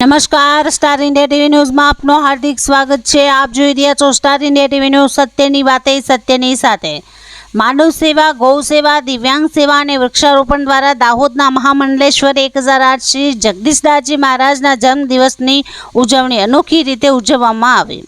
નમસ્કાર, star India TV ન્યૂઝમાં આપનું હાર્દિક સ્વાગત છે। આપ જોઈ રહ્યા છો સ્ટાર ઇન્ડિયા ટીવી ન્યૂઝ, સત્યની વાતે સત્યની સાથે। માનવ સેવા, ગૌ સેવા, દિવ્યાંગ સેવા અને વૃક્ષારોપણ દ્વારા દાહોદના મહામંડલેશ્વર 1008 શ્રી જગદીશદાસજી મહારાજના જન્મદિવસની ઉજવણી અનોખી રીતે ઉજવવામાં આવી।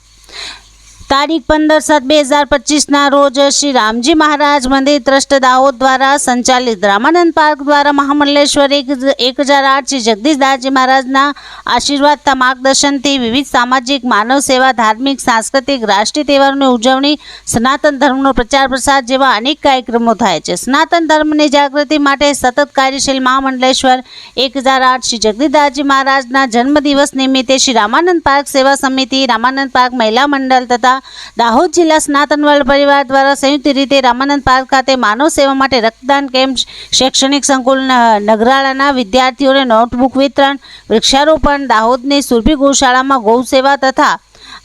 તારીખ 15/7/2025 રોજ શ્રી રામજી મહારાજ મંદિર ટ્રસ્ટ દાહોદ દ્વારા સંચાલિત રામાનંદ પાર્ક દ્વારા મહામંડલેશ્વર 1008 શ્રી જગદીશદાસજી મહારાજના આશીર્વાદ માર્ગદર્શનથી વિવિધ સામાજિક, માનવ સેવા, ધાર્મિક, સાંસ્કૃતિક, રાષ્ટ્રીય તહેવારોની ઉજવણી, સનાતન ધર્મનો પ્રચાર પ્રસાર જેવા અનેક કાર્યક્રમો થાય છે। સનાતન ધર્મની જાગૃતિ માટે સતત કાર્યશીલ મહામંડલેશ્વર 1008 શ્રી જગદીશદાસજી મહારાજના જન્મદિવસ નિમિત્તે શ્રી રામાનંદ પાર્ક સેવા સમિતિ, રામાનંદ પાર્ક મહિલા મંડળ તથા દાહોદ જિલ્લા સનાતન વર્લ્ડ પરિવાર દ્વારા સંયુક્ત રીતે રામાનંદ પાર્ક ખાતે માનવ સેવા માટે રક્તદાન કેમ્પ, શૈક્ષણિક સંકુલ નગરાળાના વિદ્યાર્થીઓને નોટબુક વિતરણ, વૃક્ષારોપણ, દાહોદની સુરભી ગૌશાળામાં ગૌ સેવા તથા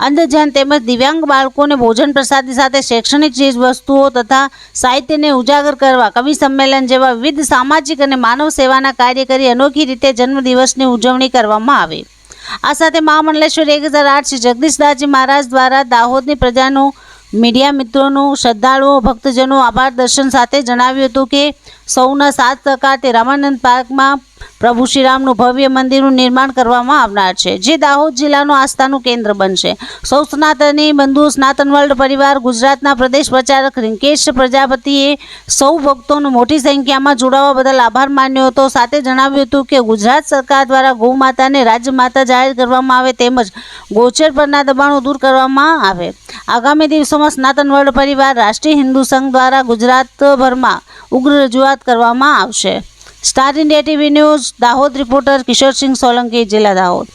અંધજન તેમજ દિવ્યાંગ બાળકોને ભોજન પ્રસાદી સાથે શૈક્ષણિક ચીજ વસ્તુઓ તથા સાહિત્યને ઉજાગર કરવા કવિ સંમેલન જેવા વિવિધ સામાજિક અને માનવ સેવાના કાર્ય કરી અનોખી રીતે જન્મદિવસની ઉજવણી કરવામાં આવી। આ સાથે મહામંડલેશ્વર 1008 શ્રી જગદીશદાસજી મહારાજ દ્વારા દાહોદની પ્રજાનું, મીડિયા મિત્રોનું, શ્રદ્ધાળુઓ, ભક્તજનો આભાર દર્શન સાથે જણાવ્યું હતું કે સૌના સાથ સહકારથી રામાનંદ પાર્કમાં પ્રભુ શ્રીરામનું ભવ્ય મંદિરનું નિર્માણ કરવામાં આવનાર છે, જે દાહોદ જિલ્લાનું આસ્થાનું કેન્દ્ર બનશે। સૌ સનાતની બંધુઓ, સનાતન વર્લ્ડ પરિવાર, ગુજરાતના પ્રદેશ પ્રચારક રિંકેશ પ્રજાપતિએ સૌ ભક્તોનો મોટી સંખ્યામાં જોડાવા બદલ આભાર માન્યો હતો। સાથે જણાવ્યું હતું કે ગુજરાત સરકાર દ્વારા ગૌ માતાને રાજમાતા જાહેર કરવામાં આવે તેમજ ગૌચર પરના દબાણો દૂર કરવામાં આવે। આગામી દિવસોમાં સનાતન વર્લ્ડ પરિવાર, રાષ્ટ્રીય હિન્દુ સંઘ દ્વારા ગુજરાતભરમાં ઉગ્ર રજૂઆત કરવામાં આવશે। Star India TV news Dahod reporter Kishorsinh Solanki, જિલ્લા દાહોદ।